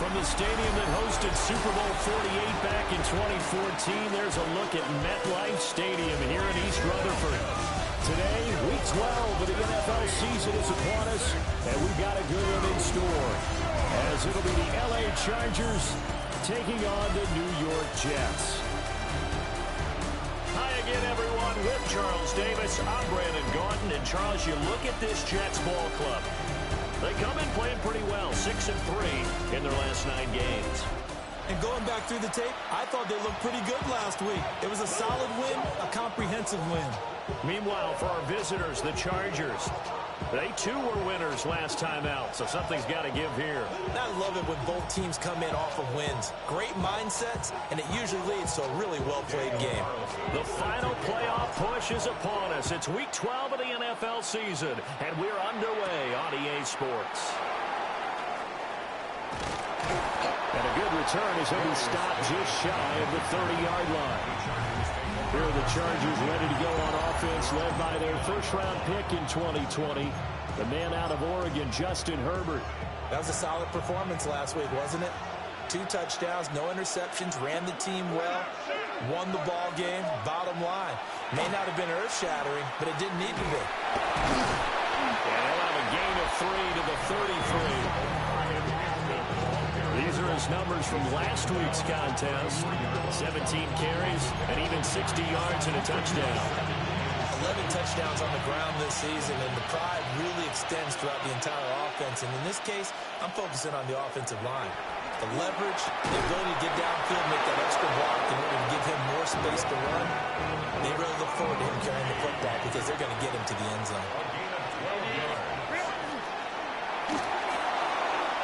From the stadium that hosted Super Bowl 48 back in 2014, there's a look at MetLife Stadium here in East Rutherford. Today, Week 12 of the NFL season is upon us, and we've got a good one in store, as it'll be the L.A. Chargers taking on the New York Jets. Hi again, everyone. With Charles Davis, I'm Brandon Gaudin. And Charles, you look at this Jets ball club. They come in playing pretty well, 6-3 in their last 9 games. And going back through the tape, I thought they looked pretty good last week. It was a solid win, a comprehensive win. Meanwhile, for our visitors, the Chargers, they too were winners last time out, so something's got to give here. I love it when both teams come in off of wins. Great mindsets, and it usually leads to a really well-played game. The final playoff push is upon us. It's Week 12 of the NFL season, and we're underway on EA Sports. And a good return as he'll be stopped just shy of the 30-yard line. Here are the Chargers ready to go on offense, led by their first-round pick in 2020, the man out of Oregon, Justin Herbert. That was a solid performance last week, wasn't it? 2 touchdowns, no interceptions, ran the team well, won the ball game. Bottom line, may not have been earth-shattering, but it didn't need to be. And they'll have a gain of 3 to the 33. These are his numbers from last week's contest. 17 carries and even 60 yards and a touchdown. 11 touchdowns on the ground this season, and the pride really extends throughout the entire offense. And in this case, I'm focusing on the offensive line. The leverage, the ability to get downfield, make that extra block in order to give him more space to run. They really look forward to him carrying the football because they're going to get him to the end zone.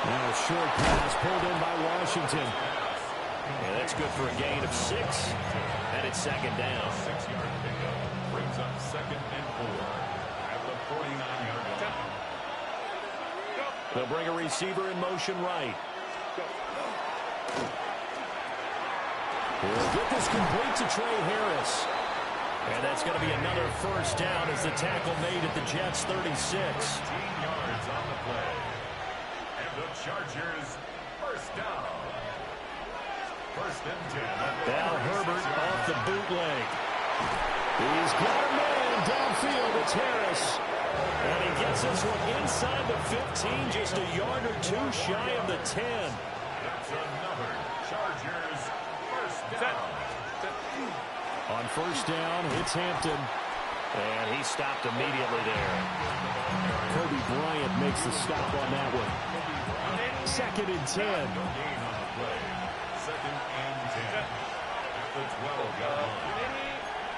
Now a short pass pulled in by Washington. Yeah, that's good for a gain of 6, and it's second down. 6-yard pickup brings up 2nd and 4 at the 49-yard line. They'll bring a receiver in motion right. He'll get this complete to Trey Harris. And that's going to be another first down as the tackle made at the Jets' 36. 15 yards on the play. The Chargers first down. 1st and 10. Now Herbert off the bootleg. He's got a man downfield. It's Harris. And he gets this one inside the 15, just a yard or 2 shy of the 10. That's another Chargers first down. On first down, it's Hampton. And he stopped immediately there. Kobe Bryant makes the stop on that one. 2nd and 10. No gain on the play. 2nd and 10. At the 12-yard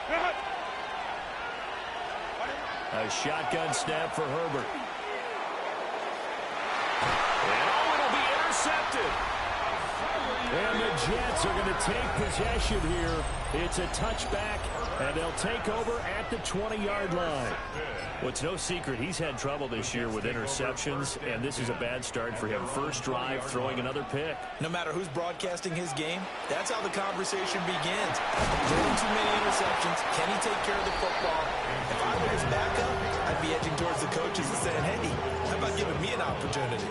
line. A shotgun snap for Herbert. And oh, it'll be intercepted. And the Jets are going to take possession here. It's a touchback, and they'll take over at the 20-yard line. Well, it's no secret he's had trouble this year with interceptions, and this is a bad start for him. First drive, throwing another pick. No matter who's broadcasting his game, that's how the conversation begins. Throwing too many interceptions. Can he take care of the football? If I were his backup, I'd be edging towards the coaches and saying, hey, how about giving me an opportunity?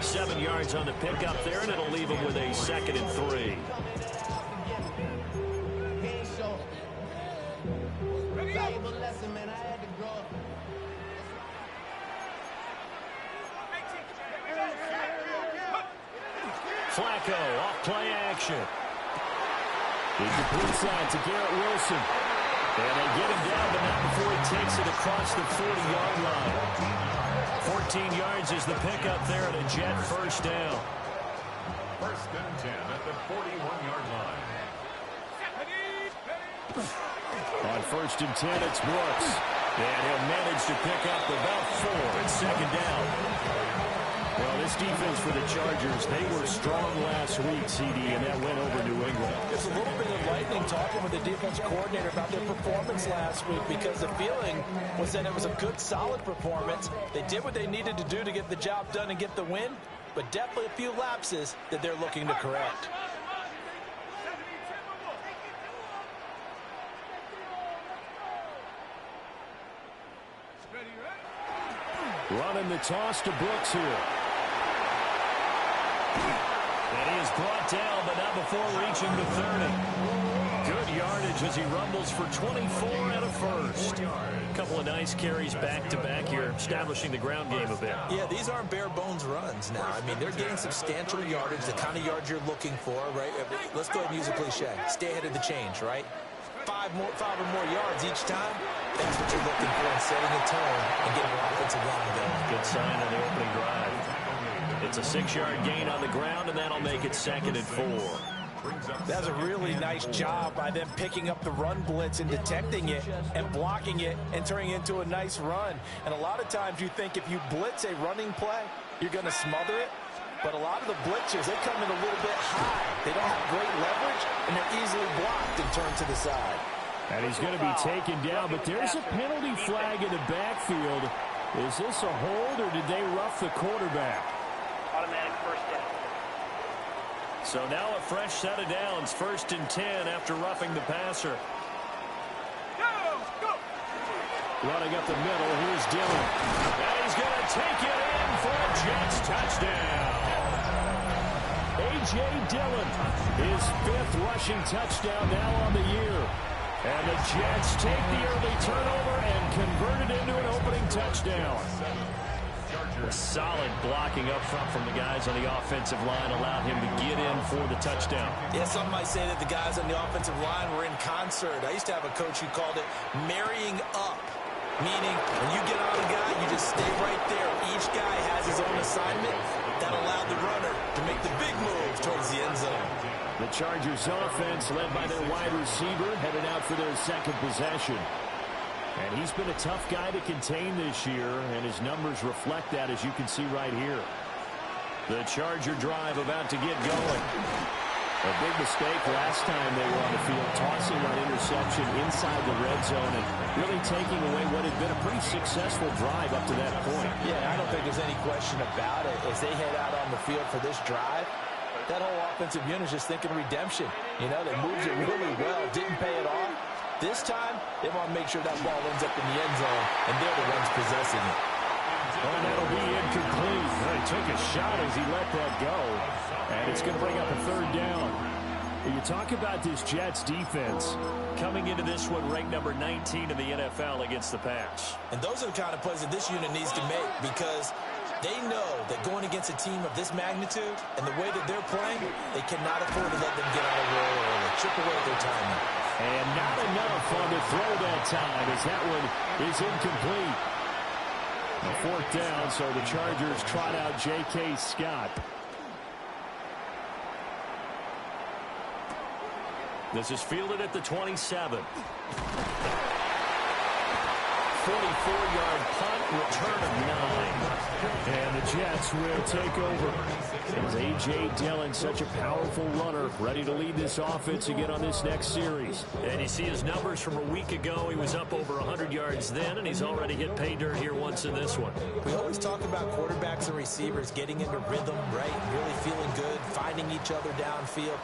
7 yards on the pickup there, and it'll leave him with a 2nd and 3. Flacco off play action. He completes that to Garrett Wilson. And they get him down, but not before he takes it across the 40-yard line. 14 yards is the pickup there at a Jet first down. 1st and 10 at the 41-yard line. On 1st and 10, it's Brooks. And he'll manage to pick up about 4. It's 2nd down. Well, this defense for the Chargers, they were strong last week, CD, and that went over New England. There's a little bit of lightning talking with the defense coordinator about their performance last week because the feeling was that it was a good, solid performance. They did what they needed to do to get the job done and get the win, but definitely a few lapses that they're looking to correct. Running the toss to Brooks here. is brought down, but not before reaching the 30. Good yardage as he rumbles for 24 and a first. A couple of nice carries back-to-back here, establishing the ground game a bit. Yeah, these aren't bare-bones runs now. I mean, they're getting substantial yardage, the kind of yards you're looking for, right? Let's go ahead and use a cliche. Stay ahead of the change, right? Five or more yards each time. That's what you're looking for in setting a tone and getting your offensive line going. Good sign on the opening drive. It's a 6-yard gain on the ground, and that'll make it 2nd and 4. That's a really nice job by them picking up the run blitz and detecting it and blocking it and turning it into a nice run. And a lot of times you think if you blitz a running play, you're going to smother it. But a lot of the blitzers, they come in a little bit high. They don't have great leverage, and they're easily blocked and turned to the side. And he's going to be taken down, but there's a penalty flag in the backfield. Is this a hold, or did they rough the quarterback? Automatic first down. So now a fresh set of downs, 1st and 10 after roughing the passer. Go! Running up the middle, here's Dillon. And he's going to take it in for a Jets touchdown. A.J. Dillon, his 5th rushing touchdown now on the year. And the Jets take the early turnover and convert it into an opening touchdown. Solid blocking up front from the guys on the offensive line allowed him to get in for the touchdown. Yeah, some might say that the guys on the offensive line were in concert. I used to have a coach who called it marrying up, meaning when you get on a guy, you just stay right there. Each guy has his own assignment. That allowed the runner to make the big move towards the end zone. The Chargers offense led by their wide receiver headed out for their 2nd possession. And he's been a tough guy to contain this year, and his numbers reflect that, as you can see right here. The Charger drive about to get going. A big mistake last time they were on the field, tossing that interception inside the red zone and really taking away what had been a pretty successful drive up to that point. Yeah, I don't think there's any question about it. As they head out on the field for this drive, that whole offensive unit is just thinking redemption. You know, they moved it really well, didn't pay it off. This time, they want to make sure that ball ends up in the end zone, and they're the ones possessing it. And that'll be incomplete. He took a shot as he let that go, and it's going to bring up a 3rd down. You talk about this Jets defense coming into this one ranked number 19 in the NFL against the pass. And those are the kind of plays that this unit needs to make, because they know that going against a team of this magnitude and the way that they're playing, they cannot afford to let them get on a roll or chip away at their timing. And not enough on the throw that time, as that one is incomplete. A 4th down, so the Chargers trot out J.K. Scott. This is fielded at the 27. 44-yard punt, return of 9. And the Jets will take over. As A.J. Dillon, such a powerful runner, ready to lead this offense again on this next series. And you see his numbers from a week ago. He was up over 100 yards then, and he's already hit pay dirt here once in this one. We always talk about quarterbacks and receivers getting into rhythm, right? Really feeling good, finding each other downfield.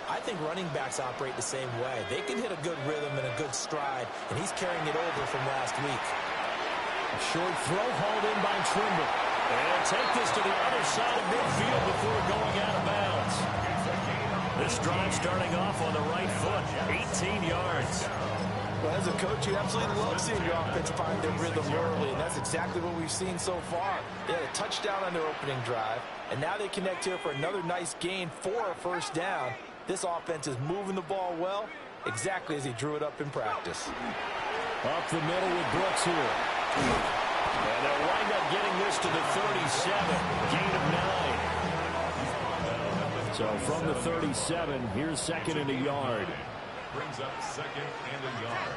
I think running backs operate the same way. They can hit a good rhythm and a good stride, and he's carrying it over from last week. A short throw hauled in by Trimble. And take this to the other side of midfield before going out of bounds. This drive starting off on the right foot, 18 yards. Well, as a coach, you absolutely love seeing your offense find their rhythm early, and that's exactly what we've seen so far. They had a touchdown on their opening drive, and now they connect here for another nice gain for a 1st down. This offense is moving the ball well, exactly as he drew it up in practice. Up the middle with Brooks here. And they'll wind up getting this to the 37, gain of 9. So from the 37, here's 2nd and a yard. Brings up 2nd and a yard.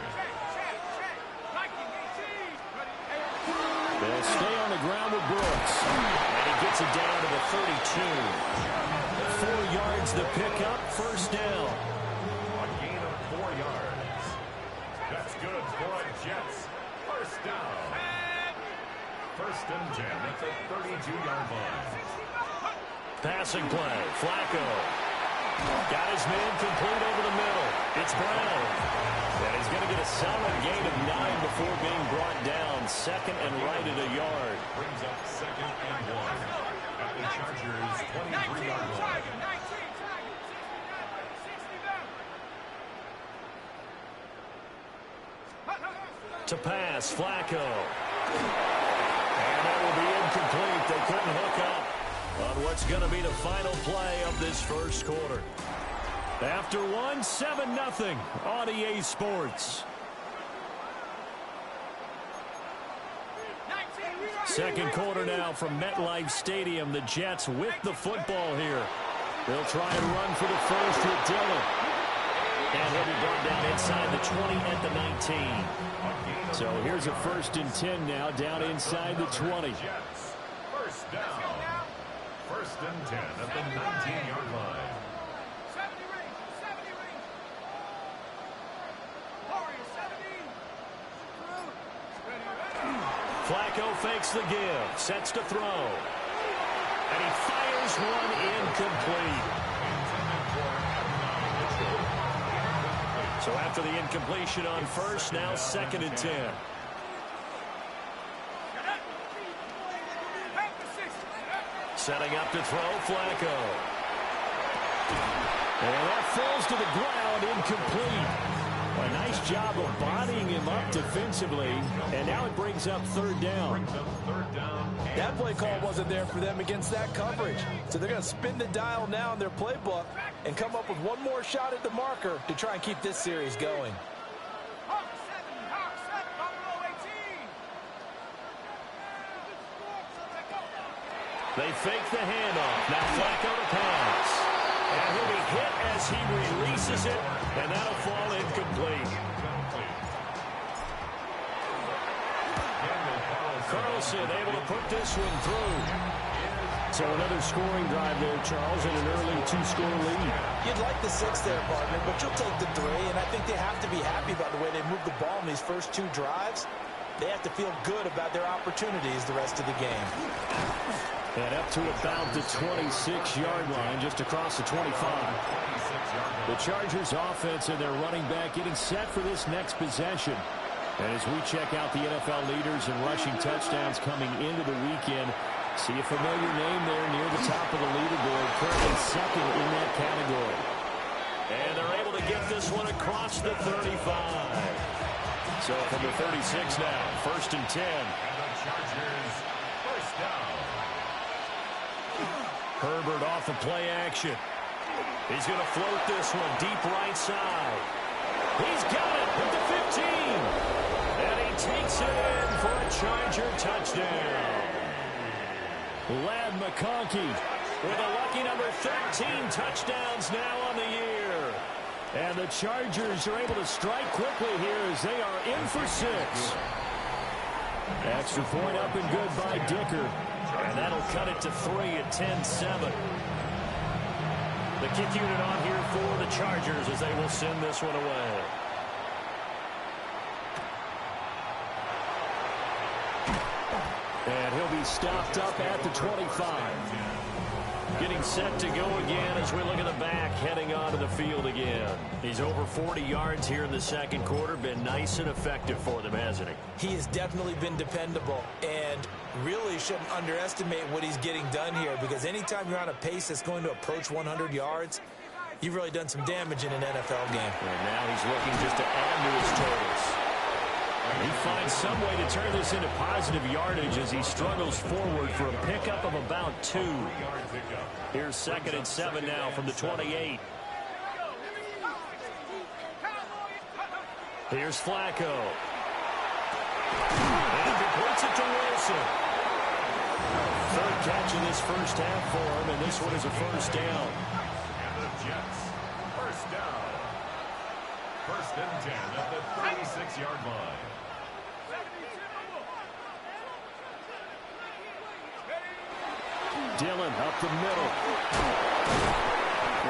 They'll stay on the ground with Brooks. And he gets it down to the 32. 4 yards to pick up, 1st down. A gain of 4 yards. That's good for a Jets. 1st down. 1st and 10 at the 32-yard line. Passing play, Flacco. Got his man complete over the middle. It's Brown. And he's going to get a solid gain of 9 before being brought down. 2nd and right at a yard. Brings up 2nd and 1 at the Chargers' 23-yard line. to pass. Flacco. And that will be incomplete. They couldn't hook up on what's going to be the final play of this first quarter. After one, 7-0 on EA Sports. Second quarter now from MetLife Stadium. The Jets with the football here. They'll try and run for the first with Dillon. And he'll be brought down inside the 20 at the 19. So here's a 1st and 10 now, down inside the 20. First down. 1st and 10 at the 19-yard line. Flacco fakes the give, sets to throw. And he fires one incomplete. So after the incompletion on first, now 2nd and 10. Setting up to throw, Flacco. And that falls to the ground, incomplete. A nice job of bodying him up defensively, and now it brings up 3rd down. That play call wasn't there for them against that coverage. So they're going to spin the dial now in their playbook and come up with one more shot at the marker to try and keep this series going. They fake the handoff. Now Flacco to pass. And he'll be hit as he releases it, and that'll fall incomplete. Carlson able to put this one through. So another scoring drive there, Charles, and an early 2-score lead. You'd like the 6 there, partner, but you'll take the 3, and I think they have to be happy about the way they moved the ball in these first 2 drives. They have to feel good about their opportunities the rest of the game. And up to about the 26-yard line, just across the 25. The Chargers offense and their running back getting set for this next possession. And as we check out the NFL leaders in rushing touchdowns coming into the weekend, see a familiar name there near the top of the leaderboard, currently 2nd in that category. And they're able to get this one across the 35. So from the 36 now, 1st and 10. And the Chargers, first down. Herbert off the play action. He's going to float this one deep right side. He's got it at the 15. And he takes it in for a Charger touchdown. Ladd McConkey with a lucky number 13 touchdowns now on the year. And the Chargers are able to strike quickly here as they are in for 6. Extra point up and good by Dicker. And that'll cut it to 3 at 10-7. The kick unit on here for the Chargers as they will send this one away. And he'll be stopped up at the 25. Getting set to go again as we look at the back, heading onto the field again. He's over 40 yards here in the second quarter. Been nice and effective for them, hasn't he? He has definitely been dependable, and really shouldn't underestimate what he's getting done here, because anytime you're on a pace that's going to approach 100 yards, you've really done some damage in an NFL game. And now he's looking just to add to his totals. He finds some way to turn this into positive yardage as he struggles forward for a pickup of about 2. Here's 2nd and 7 now from the 28. Here's Flacco. And completes it to Wilson. 3rd catch of this first half for him, and this one is a first down. And the Jets, first down. 1st and 10 at the 36-yard line. Dillon up the middle.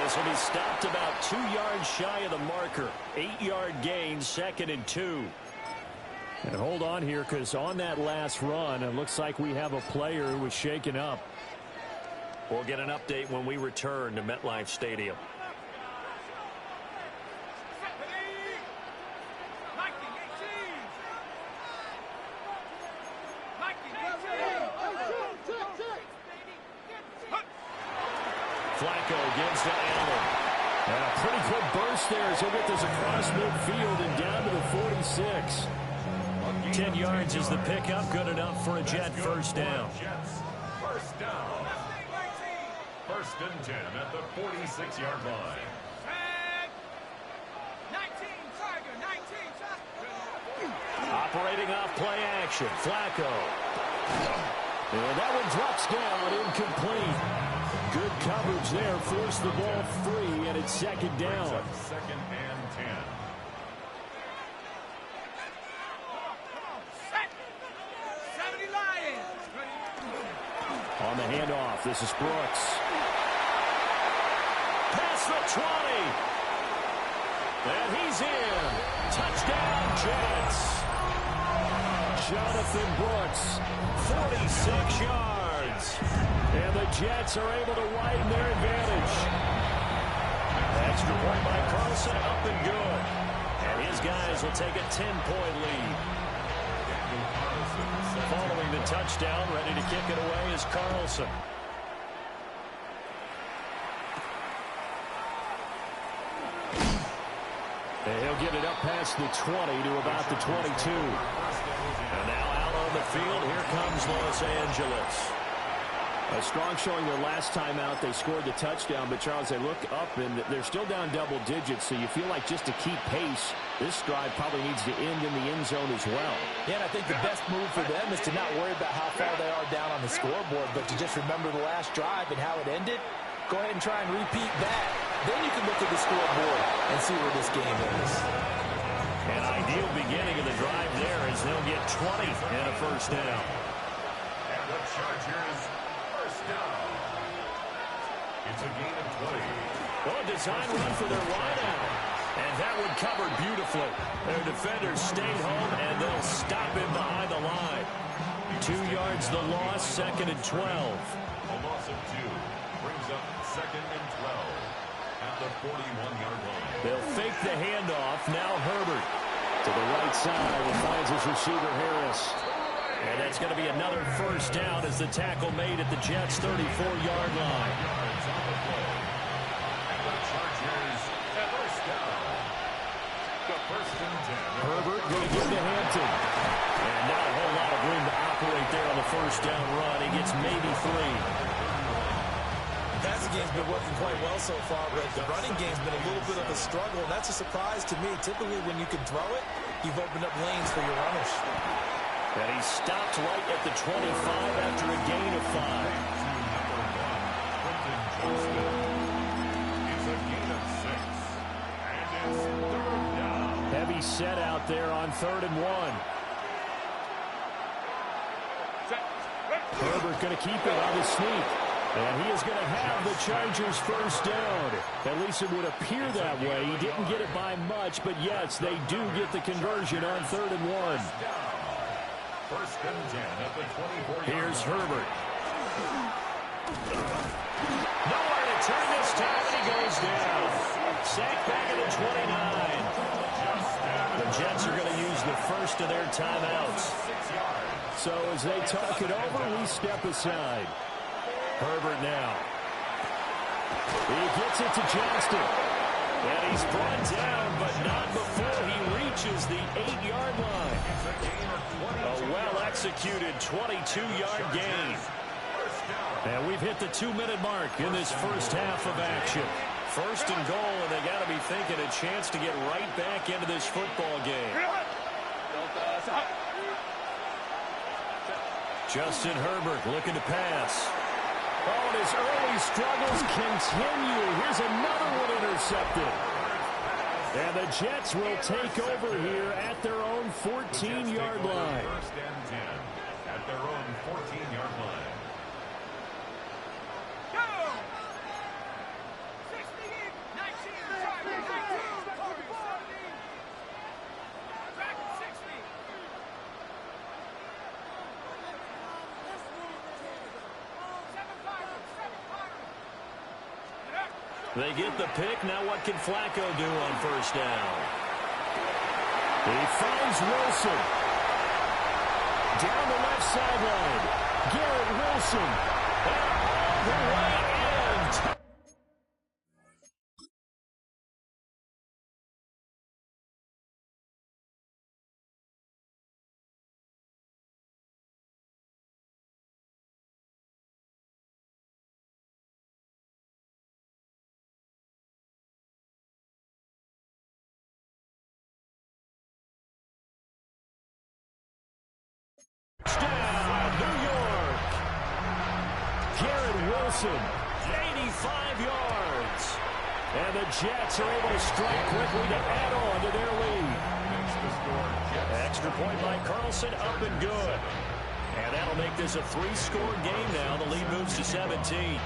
This will be stopped about 2 yards shy of the marker. 8-yard gain, 2nd and 2. And hold on here, because on that last run, it looks like we have a player who was shaken up. We'll get an update when we return to MetLife Stadium. Flacco gives to Allen. And a pretty quick burst there as he'll get this across midfield and down to the 46. 10 yards is the pickup. Good enough for a Jet first down. First down. First and 10 at the 46-yard line. Operating off play action. Flacco. And that one drops down, incomplete. Good coverage there. Forced the ball free, and it's second down. Second and 10. On the handoff, this is Brooks. Past the 20. And he's in. Touchdown, Jets. Jonathan Brooks, 46 yards. And the Jets are able to widen their advantage. Extra point by Carlson, up and good. And his guys will take a 10-point lead. Following the touchdown, ready to kick it away is Carlson. And he'll get it up past the 20 to about the 22. And now out on the field, here comes Los Angeles. A strong showing their last time out. They scored the touchdown, but Charles, they look up and they're still down double digits, so you feel like just to keep pace, this drive probably needs to end in the end zone as well. Yeah, and I think the best move for them is to not worry about how far they are down on the scoreboard, but to just remember the last drive and how it ended. Go ahead and try and repeat that. Then you can look at the scoreboard and see where this game is. An ideal beginning of the drive there as they'll get 20 and a first down. And the Chargers, first down. It's a gain of 20. Well, a design run for their wideout. And that one covered beautifully. Their defenders stayed home, and they'll stop him behind the line. 2 yards the loss, second and 12. A loss of 2 brings up second and 12 at the 41-yard line. They'll fake the handoff. Now Herbert. To the right side, and finds his receiver Harris. And that's going to be another first down as the tackle made at the Jets' 34-yard line. Yards on the play. And the Chargers, first down. The first and 10. Herbert going to give to Hampton. And not a whole lot of room to operate there on the first down run. He gets maybe 3. The passing game's been working quite well so far, but the running game's been a little bit of a struggle, and that's a surprise to me. Typically, when you can throw it, you've opened up lanes for your runners. And he stopped right at the 25 after a gain of 5. Quentin Johnston. It's a gain of 6. And it's third down. Heavy set out there on 3rd and 1. Herbert going to keep it on the sneak. And he is going to have the Chargers first down. At least it would appear that way. He didn't get it by much, but yes, they do get the conversion on 3rd and 1. First and 10 at the 24-yard line. Here's Herbert. Nowhere to turn this time, and he goes down. Sacked back at the 29. The Jets are going to use the first of their timeouts. So as they talk it over, we step aside. Herbert now. He gets it to Johnston. And he's brought down, but not before he reaches the 8-yard line. A well-executed 22-yard gain. And we've hit the 2-minute mark in this first half of action. First and goal, and they got to be thinking a chance to get right back into this football game. Justin Herbert looking to pass. Oh, and his early struggles continue. Here's another one intercepted. And the Jets will take over here at their own 14-yard line. First and 10 at their own 14-yard line. They get the pick. Now what can Flacco do on first down? He finds Wilson. Down the left sideline. Garrett Wilson. And all the way in. Garrett Wilson, 85 yards. And the Jets are able to strike quickly to add on to their lead. Extra point by Carlson, up and good. And that'll make this a 3-score game now. The lead moves to 17.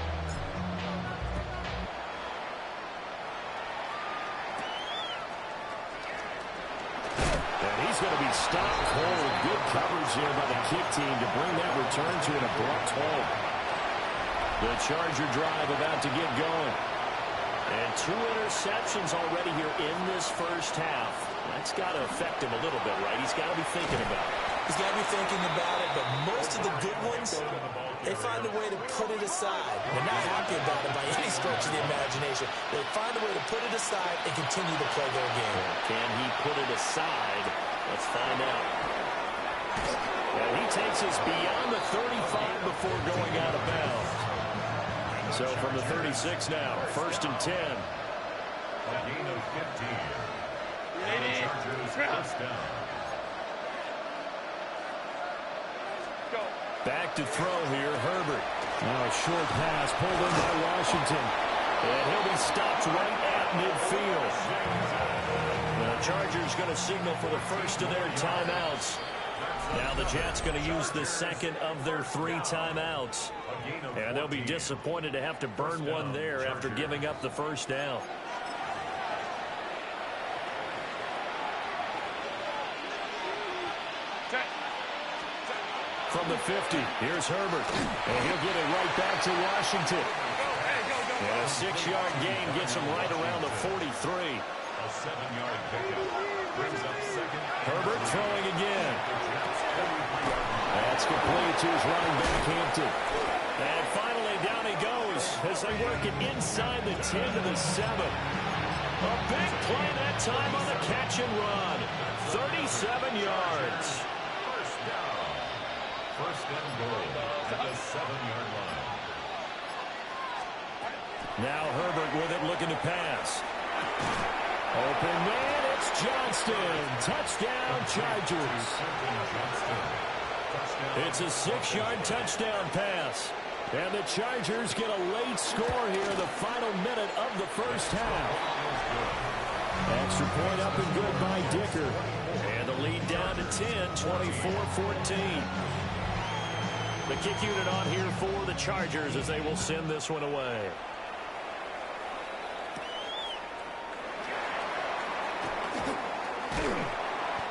He's going to be stopped cold. Good coverage here by the kick team to bring that return to an abrupt halt. The Charger drive about to get going. And 2 interceptions already here in this first half. That's got to affect him a little bit, right? He's got to be thinking about it. He's got to be thinking about it, but most of the good ones, they find a way to put it aside. They're not happy about it by any stretch of the imagination. They find a way to put it aside and continue to play their game. Can he put it aside? Let's find out. And he takes us beyond the 35 before going out of bounds. So from the 36 now, 1st and 10. A gain of 15. And the Chargers first down. Back to throw here, Herbert. Now a short pass pulled in by Washington. And he'll be stopped right at midfield. The Chargers going to signal for the first of their timeouts. Now the Jets going to use the second of their 3 timeouts. And they'll be disappointed to have to burn one there after giving up the first down. From the 50, here's Herbert. And he'll get it right back to Washington. And a 6-yard gain gets him right around the 43. A 7-yard pickup brings up second. Herbert throwing again. That's complete to his running back, Hampton. And finally, down he goes as they work it inside the 10 to the 7. A big play that time on the catch and run. 37 yards. First down. First and goal at the 7-yard line. Now Herbert with it, looking to pass. Open man, it's Johnston. Touchdown, Chargers. It's a 6-yard touchdown pass. And the Chargers get a late score here in the final minute of the first half. Extra point up and good by Dicker. And the lead down to 10, 24-14. The kick unit on here for the Chargers as they will send this one away.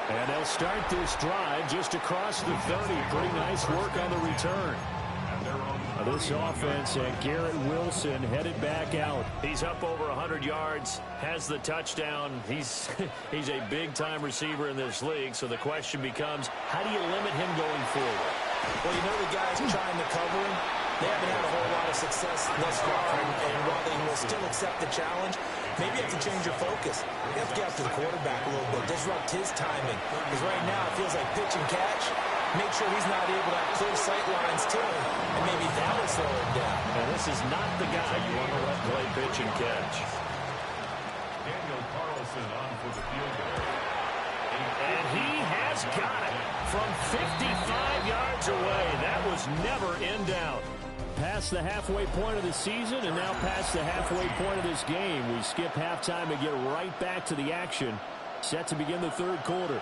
And they'll start this drive just across the 30. Pretty nice work on the return. This offense and Garrett Wilson headed back out. He's up over 100 yards, has the touchdown. He's a big-time receiver in this league, so the question becomes, how do you limit him going forward? Well, you know the guys trying to cover him, they haven't had a whole lot of success thus far, and while they will still accept the challenge, maybe you have to change your focus. You have to get after the quarterback a little bit, disrupt his timing. Because right now it feels like pitch and catch. Make sure he's not able to have clear sight lines to him, and maybe that will slow him down. And this is not the guy you want to let play pitch and catch. Daniel Carlson on for the field goal. And he has got it from 55 yards away. That was never in doubt. Past the halfway point of the season and now past the halfway point of this game. We skip halftime and get right back to the action. Set to begin the third quarter.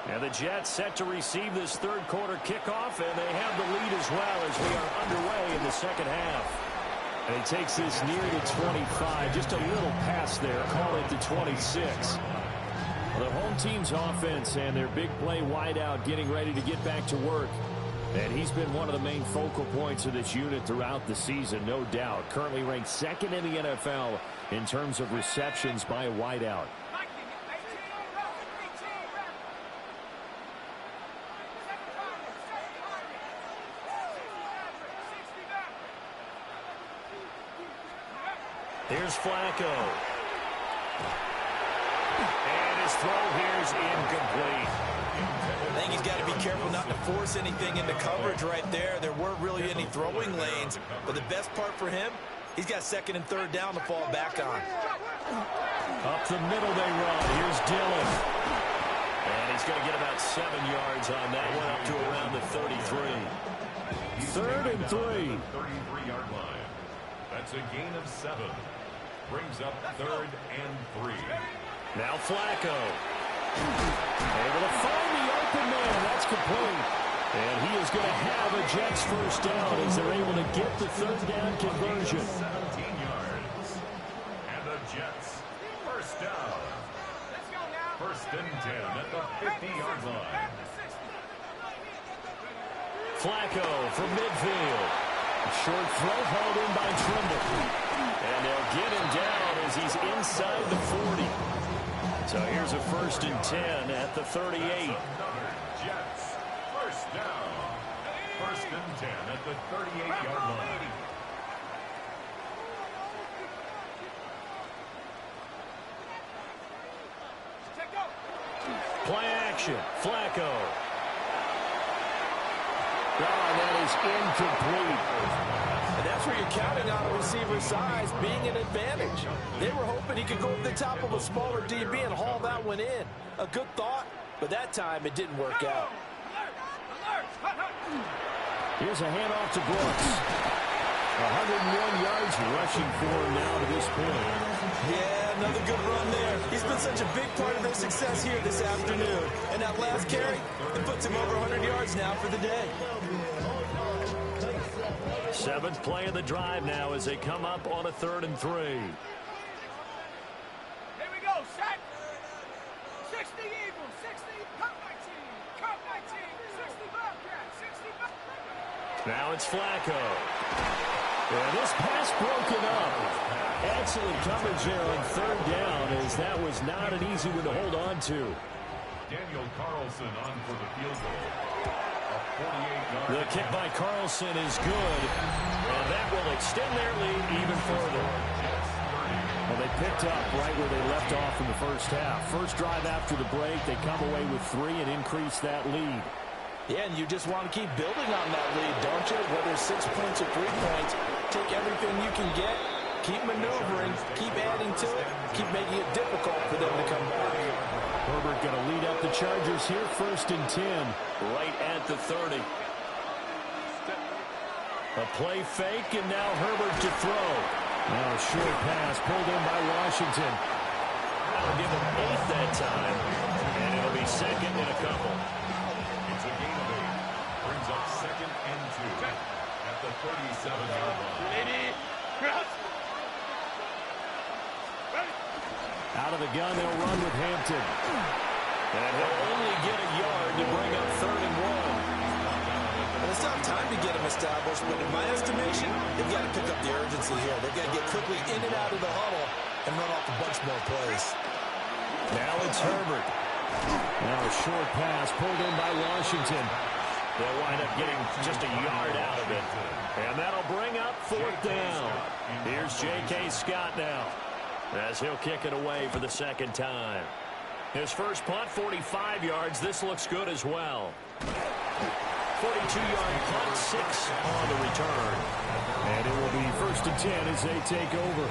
And the Jets set to receive this third quarter kickoff, and they have the lead as well as we are underway in the second half. And he takes this near the 25, just a little pass there, call it the 26. Well, the home team's offense and their big play wideout getting ready to get back to work. And he's been one of the main focal points of this unit throughout the season, no doubt. Currently ranked second in the NFL in terms of receptions by a wideout. Here's Flacco. And his throw here is incomplete. I think he's got to be careful not to force anything into coverage right there. There weren't really any throwing lanes, but the best part for him, he's got second and third down to fall back on. Up the middle they run. Here's Dillon. And he's going to get about 7 yards on that one, up to around the 33. 3rd and 3. 33-yard line. That's a gain of 7. Brings up 3rd and 3. Now Flacco. Able to find the open man. That's complete. And he is going to have a Jets first down as they're able to get the 3rd down conversion. 17 yards. And the Jets first down. First and 10 at the 50-yard line. Flacco from midfield. Short throw hauled in by Trimble. And they'll get him down as he's inside the 40. So here's a first and 10 at the 38. Jets first down. First and 10 at the 38-yard line. Play action. Flacco. That is incomplete. And that's where you're counting on a receiver's size being an advantage. They were hoping he could go over the top of a smaller DB and haul that one in. A good thought, but that time it didn't work out. Here's a handoff to Brooks. 101 yards rushing for him now to this point. Yeah, another good run there. He's been such a big part of their success here this afternoon. And that last carry, it puts him over 100 yards now for the day. 7th play of the drive now as they come up on a 3rd and 3. Here we go, set. 60 Eagles, 60, cut 19, 60 Bobcats, 60 Bobcats. Now it's Flacco. And this pass broken up. Excellent coverage there on 3rd down as that was not an easy one to hold on to. Daniel Carlson on for the field goal. A 48-yard. The kick by Carlson is good, and that will extend their lead even further. Well, they picked up right where they left off in the first half. First drive after the break, they come away with 3 and increase that lead. Yeah, and you just want to keep building on that lead, don't you? Whether it's 6 points or 3 points, take everything you can get, keep maneuvering, keep adding to it, keep making it difficult for them to come back. Herbert going to lead up the Chargers here, 1st and 10, right at the 30. A play fake, and now Herbert to throw. Now a short pass pulled in by Washington. That'll give him 8 that time, and it'll be 2nd and a couple. It's a gain of 8. Brings up 2nd and 2 at the 37-yard line. Out of the gun, they'll run with Hampton. And he'll only get a yard to bring up 3rd and 1. And it's not time to get him established, but in my estimation, they've got to pick up the urgency here. They've got to get quickly in and out of the huddle and run off a bunch more plays. Now it's Herbert. Now a short pass pulled in by Washington. They'll wind up getting just a yard out of it. And that'll bring up 4th down. Here's J.K. Scott now, as he'll kick it away for the 2nd time. His first punt, 45 yards. This looks good as well. 42-yard punt, 6 on the return. And it will be 1st and 10 as they take over.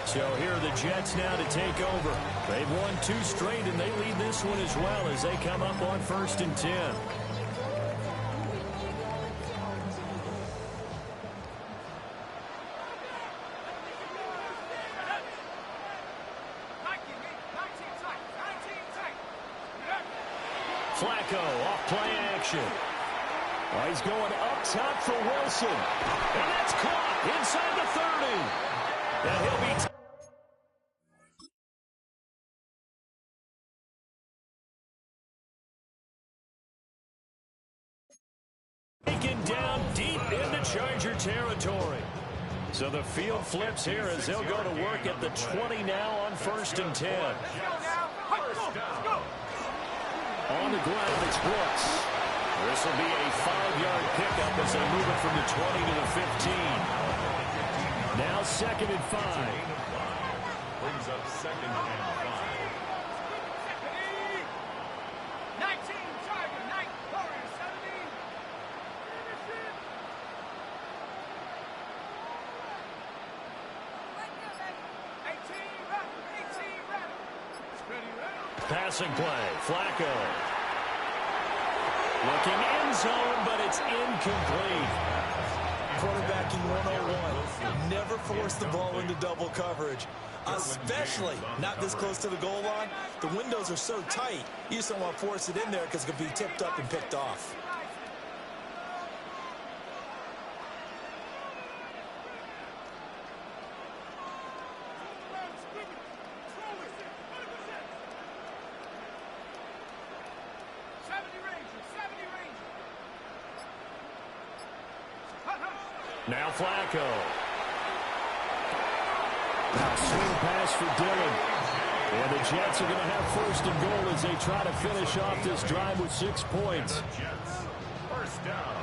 So here are the Jets now to take over. They've won 2 straight, and they lead this one as well as they come up on 1st and 10. Flacco off play action. Oh, he's going up top for Wilson. And that's caught inside the 30. And he'll be taken down deep into Charger territory. So the field flips here as they'll go to work at the 20 now on 1st and 10. On the ground, it's Brooks. This will be a 5-yard pickup as they move it from the 20 to the 15. Now 2nd and 5. Brings up 2nd and 5. 19, Tiger, 9, Warriors, 17. Passing play, Flacco. Looking end zone, but it's incomplete. Quarterbacking 101. Never force the ball into double coverage, especially not this close to the goal line. The windows are so tight, you just don't want to force it in there because it could be tipped up and picked off. Now Flacco. Now swing pass for Dillon. And the Jets are going to have first and goal as they try to finish off this drive with 6 points. Jets. First down.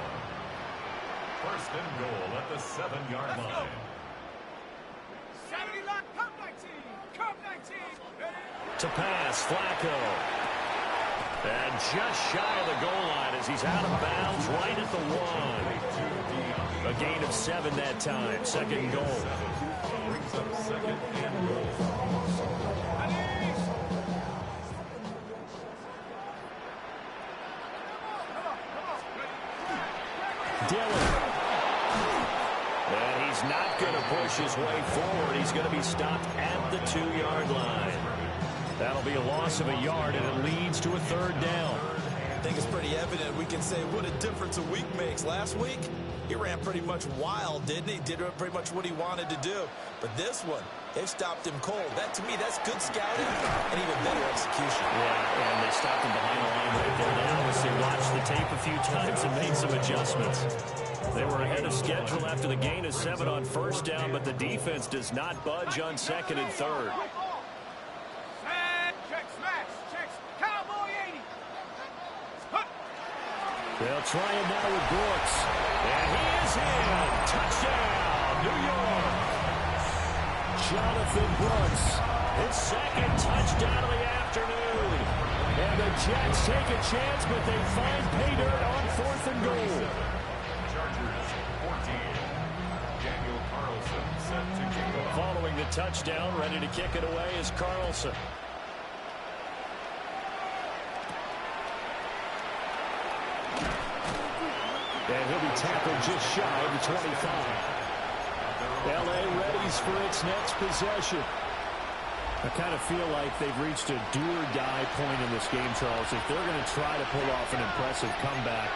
First and goal at the 7-yard line. 70 line, come 19, come 19. To pass, Flacco. And just shy of the goal line as he's out of bounds right at the 1. A gain of 7 that time. Second and goal. Brings up second and goal. Dillon. And he's not going to push his way forward. He's going to be stopped at the 2-yard line. That'll be a loss of a yard, and it leads to a third down. I think it's pretty evident we can say what a difference a week makes. Last week, he ran pretty much wild, didn't he? Did pretty much what he wanted to do. But this one, they stopped him cold. That, to me, that's good scouting and even better execution. Yeah, and they stopped him behind the line right there. They obviously watched the tape a few times and made some adjustments. They were ahead of schedule after the gain of 7 on first down, but the defense does not budge on second and third. They'll try it now with Brooks. And he is in. Touchdown, New York. Jonathan Brooks, his second touchdown of the afternoon. And the Jets take a chance, but they find pay dirt on 4th and goal. Chargers 14. Daniel Carlson set to kick off. Following the touchdown, ready to kick it away is Carlson. And he'll be tackled just shy of the 25. L.A. readies for its next possession. I kind of feel like they've reached a do-or-die point in this game, Charles. If they're going to try to pull off an impressive comeback,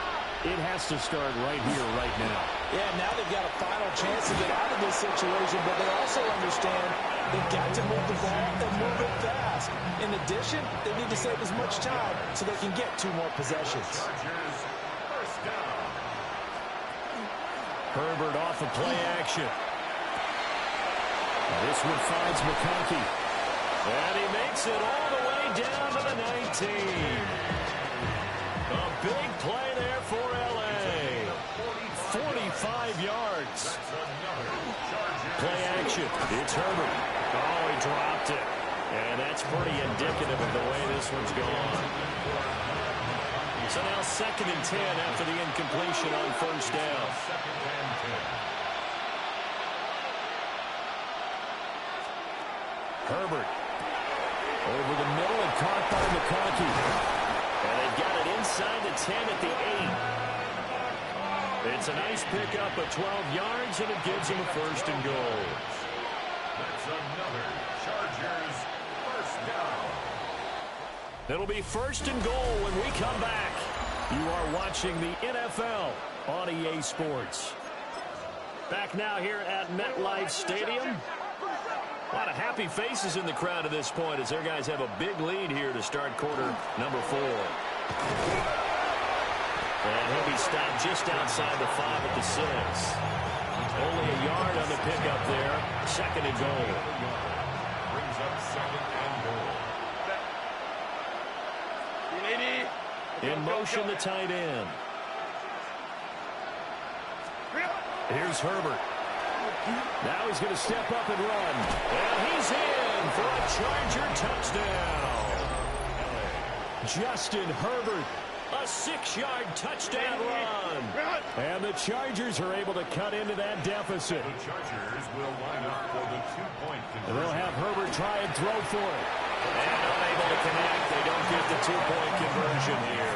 it has to start right here, right now. Yeah, now they've got a final chance to get out of this situation, but they also understand they've got to move the ball and move it fast. In addition, they need to save as much time so they can get 2 more possessions. Chargers first down. Herbert off of play action. This one finds McConkey. And he makes it all the way down to the 19. A big play there for L.A. 45 yards. Play action. It's Herbert. Oh, he dropped it. And that's pretty indicative of the way this one's gone. So now 2nd and 10 after the incompletion on first down. Herbert over the middle and caught by McConkey. And they've got it inside the 10 at the 8. It's a nice pickup of 12 yards, and it gives them a first and goal. That's another Chargers first down. It'll be first and goal when we come back. You are watching the NFL on EA Sports. Back now here at MetLife Stadium. A lot of happy faces in the crowd at this point as their guys have a big lead here to start quarter number 4. And he'll be stopped just outside the 5 at the 6. Only a yard on the pickup there. Second and goal. Brings up second and goal. In motion, the tight end. Here's Herbert. Now he's going to step up and run. And he's in for a Charger touchdown. Justin Herbert, a 6-yard touchdown run. And the Chargers are able to cut into that deficit. The Chargers will line up for the 2-point conversion. They'll have Herbert try and throw for it. And unable to connect. They don't get the 2-point conversion here.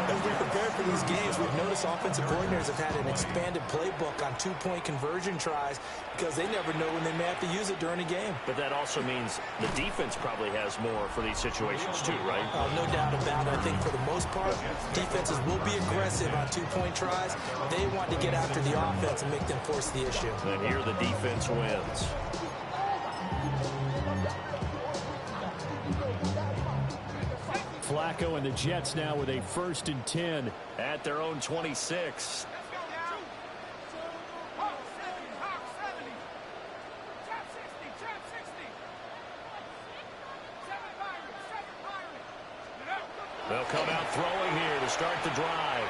As we prepare for these games, we've noticed offensive coordinators have had an expanded playbook on two-point conversion tries because they never know when they may have to use it during a game. But that also means the defense probably has more for these situations too, right? No doubt about it. I think for the most part, defenses will be aggressive on two-point tries. They want to get after the offense and make them force the issue. And here the defense wins. Flacco and the Jets now with a 1st and 10 at their own 26. They'll come out throwing here to start the drive.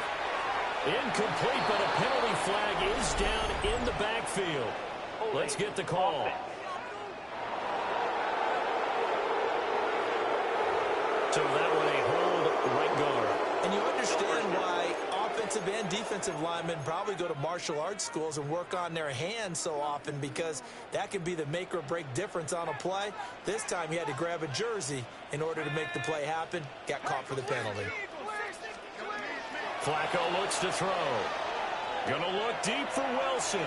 Incomplete, but a penalty flag is down in the backfield. Let's get the call. So that one a hold right guard. And you understand why offensive and defensive linemen probably go to martial arts schools and work on their hands so often, because that can be the make or break difference on a play. This time he had to grab a jersey in order to make the play happen. Got caught for the penalty. Flacco looks to throw. Gonna look deep for Wilson.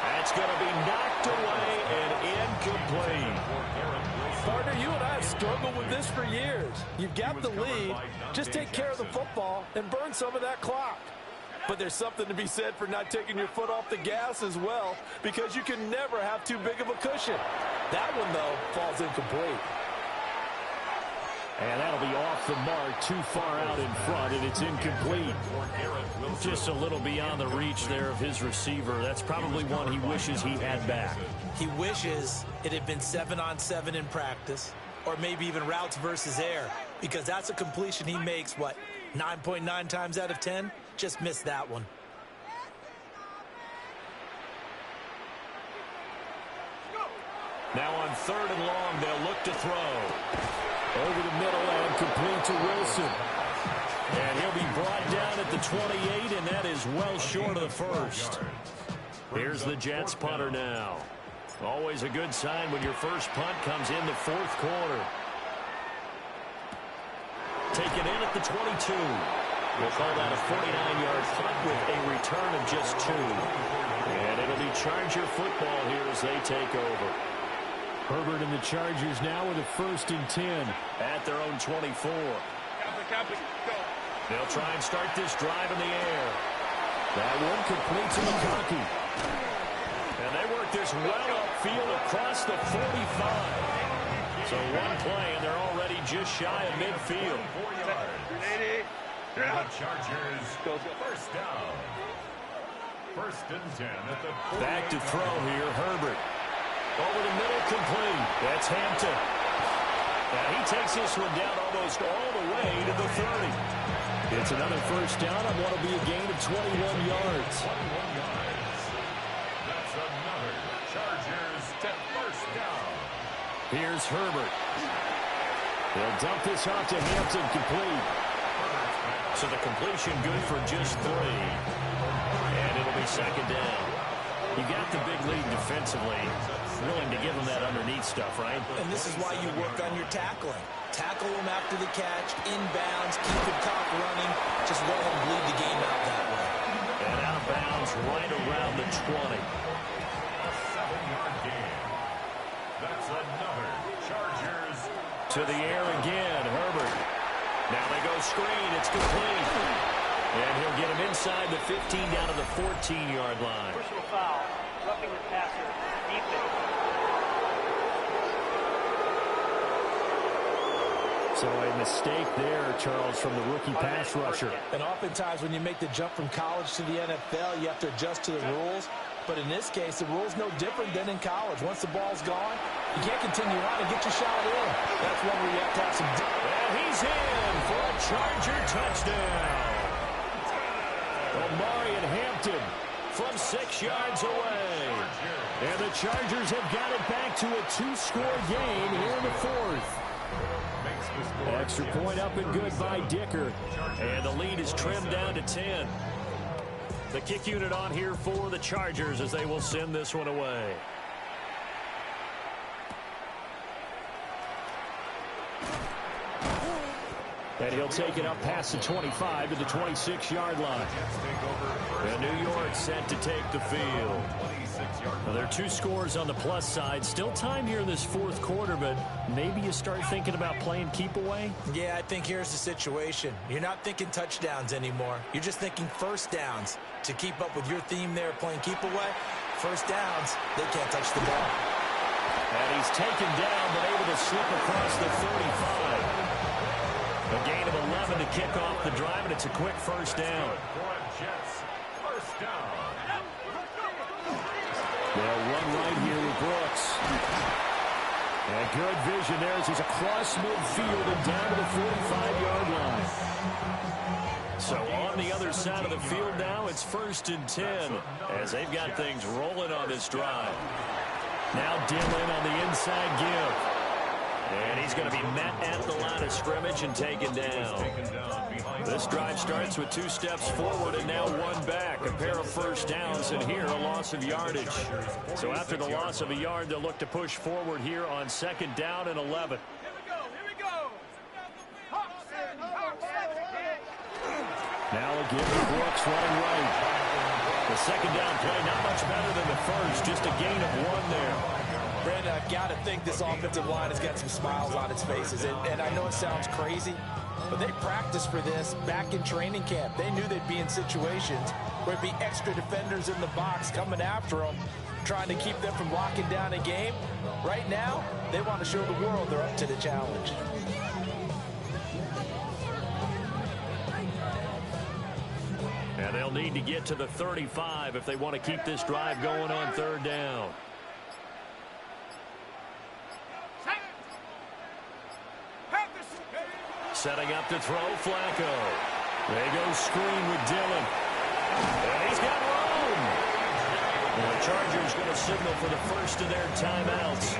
That's gonna be knocked away and incomplete. Partner, you and I have struggled with this for years. You've got the lead. Just take care of the football and burn some of that clock. But there's something to be said for not taking your foot off the gas as well, because you can never have too big of a cushion. That one, though, falls incomplete. And that'll be off the mark, too far out in front, and it's incomplete. Just a little beyond the reach there of his receiver. That's probably one he wishes he had back. He wishes it had been 7-on-7 in practice, or maybe even routes versus air, because that's a completion he makes, 9.9 times out of 10? Just missed that one. Now on 3rd and long, they'll look to throw. Over the middle and complete to Wilson. And he'll be brought down at the 28, and that is well short of the first. Here's the Jets punter now. Always a good sign when your first punt comes in the 4th quarter. Taken in at the 22. We'll call that a 49-yard punt with a return of just 2. And it'll be Charger football here as they take over. Herbert and the Chargers now with a 1st and 10 at their own 24. They'll try and start this drive in the air. That one complete to McConkey. And they work this well upfield across the 45. So one play, and they're already just shy of midfield. 4 yards. The Chargers go 1st down. 1st and 10 at the 40. Back to throw here, Herbert. Over the middle, complete. That's Hampton. Now he takes this one down almost all the way to the 30. It's another 1st down on what will be a gain of 21 yards. 21 yards. That's another Chargers 1st down. Here's Herbert. They'll dump this off to Hampton, complete. So the completion good for just 3. And it'll be 2nd down. You got the big lead defensively. Willing to give them that underneath stuff, right? And this is why you work on your tackling. Tackle them after the catch, inbounds, keep the clock running. Just let them bleed the game out that way. And out of bounds right around the 20. A 7-yard gain. That's another Chargers. To the air again, Herbert. Now they go screen. It's complete. And he'll get him inside the 15 down to the 14-yard line. Personal foul, roughing the passer, defense. So a mistake there, Charles, from the rookie pass rusher. And oftentimes when you make the jump from college to the NFL, you have to adjust to the rules. But in this case, the rule's no different than in college. Once the ball's gone, you can't continue on and get your shot in. That's one where you have to have some... And he's in for a Charger touchdown. Omarion Hampton from 6 yards away. And the Chargers have got it back to a 2-score game here in the 4th. Extra point up and good by Dicker. And the lead is trimmed down to 10. The kick unit on here for the Chargers as they will send this one away. And he'll take it up past the 25 to the 26-yard line. And New York set to take the field. Well, there are 2 scores on the plus side. Still time here in this fourth quarter, but maybe you start thinking about playing keep away? Yeah, I think here's the situation. You're not thinking touchdowns anymore. You're just thinking first downs. To keep up with your theme there, playing keep away, first downs, they can't touch the ball. And he's taken down, but able to slip across the 35. A gain of 11 to kick off the drive, and it's a quick first down. They'll run right here with Brooks. And good vision there as he's across midfield and down to the 45-yard line. So on the other side of the field now, it's 1st and 10 as they've got things rolling on this drive. Now Dillon on the inside give. And he's going to be met at the line of scrimmage and taken down. This drive starts with 2 steps forward and now 1 back. A pair of first downs, and here a loss of yardage. So after the loss of a yard, they'll look to push forward here on 2nd down and 11. Now a give to Brooks running right. The 2nd down play, not much better than the first, just a gain of 1 there. Brandon, I've got to think this offensive line has got some smiles on its faces. And I know it sounds crazy, but they practiced for this back in training camp. They knew they'd be in situations where it'd be extra defenders in the box coming after them, trying to keep them from locking down a game. Right now, they want to show the world they're up to the challenge. And they'll need to get to the 35 if they want to keep this drive going on 3rd down. Setting up to throw, Flacco. They go screen with Dillon. And he's got room. And the Chargers going to signal for the first of their timeouts.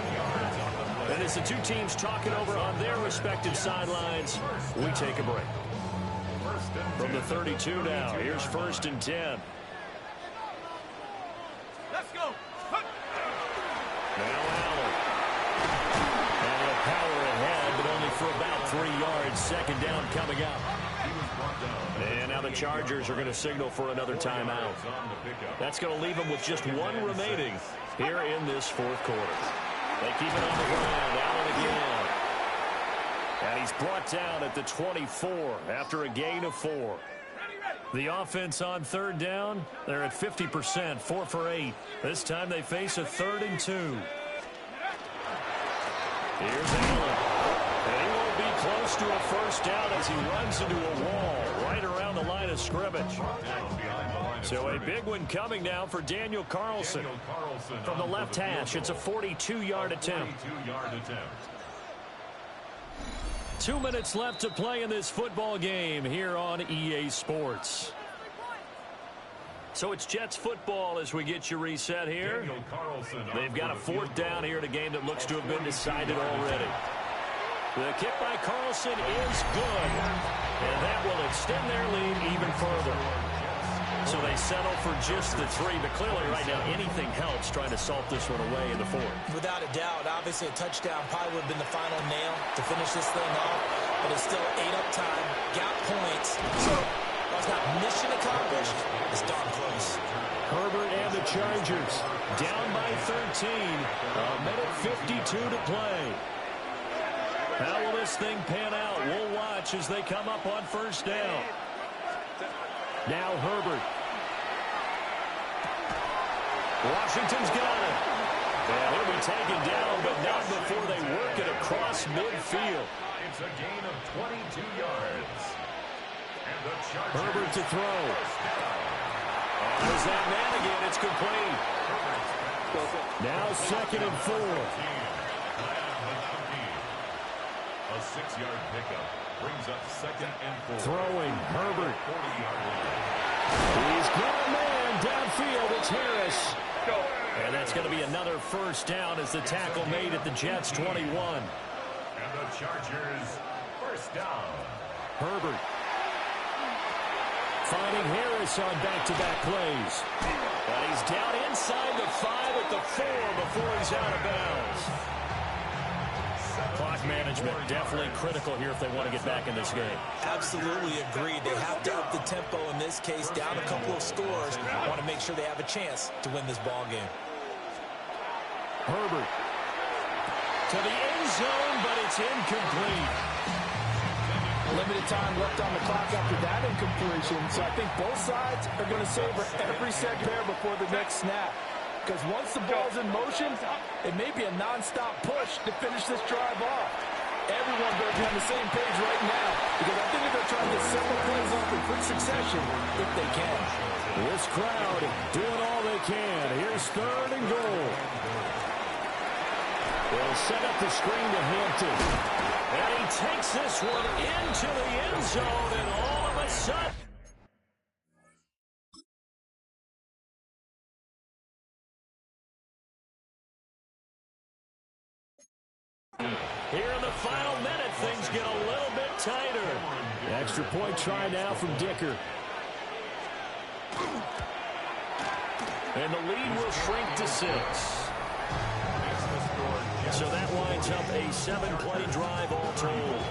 And as the 2 teams talking over on their respective sidelines, we take a break. From the 32 now, here's 1st and 10. Let's go. Now Allen. And a power ahead, but only for about 3 yards. 2nd down coming up. And now the Chargers are going to signal for another timeout. That's going to leave them with just 1 remaining here in this 4th quarter. They keep it on the ground. Allen again. And he's brought down at the 24 after a gain of 4. The offense on 3rd down, they're at 50%, 4 for 8. This time they face a 3rd and 2. Here's Allen. And he won't be close to a first down as he runs into a wall right around the line of scrimmage. So a big one coming now for Daniel Carlson. From the left hash, it's a 42-yard attempt. 2 minutes left to play in this football game here on EA Sports. So it's Jets football as we get you reset here. They've got a 4th down here in a game that looks to have been decided already. The kick by Carlson is good, and that will extend their lead even further. So they settle for just the 3, but clearly right now anything helps trying to salt this one away in the 4th. Without a doubt, obviously a touchdown probably would have been the final nail to finish this thing off, but it's still 8 up time, got points. So while it's not mission accomplished, it's darn close. Herbert and the Chargers down by 13, a minute 52 to play. How will this thing pan out? We'll watch as they come up on 1st down. Now Herbert. Washington's got it. And he'll be taken down, but not before they work it across midfield. It's a gain of 22 yards. And the Chargers Herbert to throw. And there's that man again. It's complete. Now 2nd and 4. A 6-yard pickup brings up 2nd and 4. Throwing Herbert. 40-yard line. He's got a man downfield. It's Harris. And that's going to be another first down as the tackle made at the Jets 21. And the Chargers first down. Herbert finding Harris on back-to-back plays. But he's down inside the 5 at the 4 before he's out of bounds. Clock management definitely critical here if they want to get back in this game. Absolutely agreed. They have to up the tempo in this case, down a couple of scores. Want to make sure they have a chance to win this ball game. Herbert to the end zone, but it's incomplete. Limited time left on the clock after that incompletion, so I think both sides are going to savor every set pair before the next snap. Because once the ball's in motion, it may be a non-stop push to finish this drive off. Everyone better be on the same page right now, because I think they're trying to get several plays off in quick succession if they can. This crowd doing all they can. Here's 3rd and goal. They'll set up the screen to Hampton. And he takes this one into the end zone, and all of a sudden... Here in the final minute, things get a little bit tighter. Extra point try now from Dicker. And the lead will shrink to 6. So that winds up a 7-play drive all told.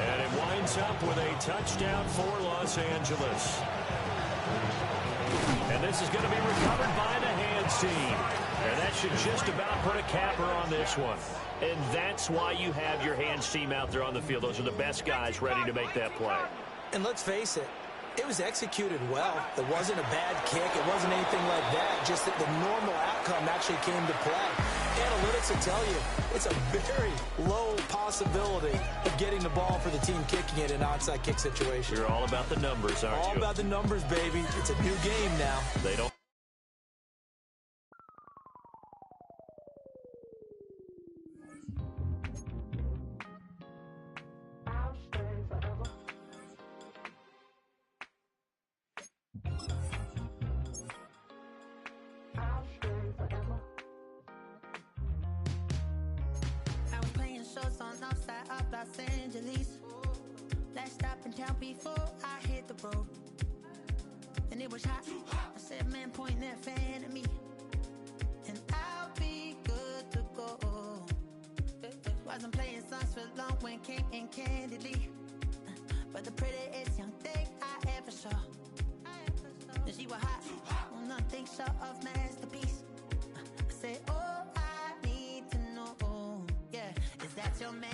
And it winds up with a touchdown for Los Angeles. And this is going to be recovered by the hands team. And that should just about put a capper on this one. And that's why you have your hands team out there on the field. Those are the best guys ready to make that play. And let's face it, it was executed well. It wasn't a bad kick. It wasn't anything like that. Just that the normal outcome actually came to play. Analytics will tell you it's a very low possibility of getting the ball for the team kicking it in an onside kick situation. You're all about the numbers, aren't you? All about the numbers, baby. It's a new game now. They don't. Los Angeles. Last stop in town before I hit the road. And it was hot. I said, man, point that fan at me. And I'll be good to go. Wasn't playing songs for long when came in candidly. But the prettiest young thing I ever saw. And she was hot. Well, nothing short of masterpiece. I said, oh, I need to know. Yeah, is that your man?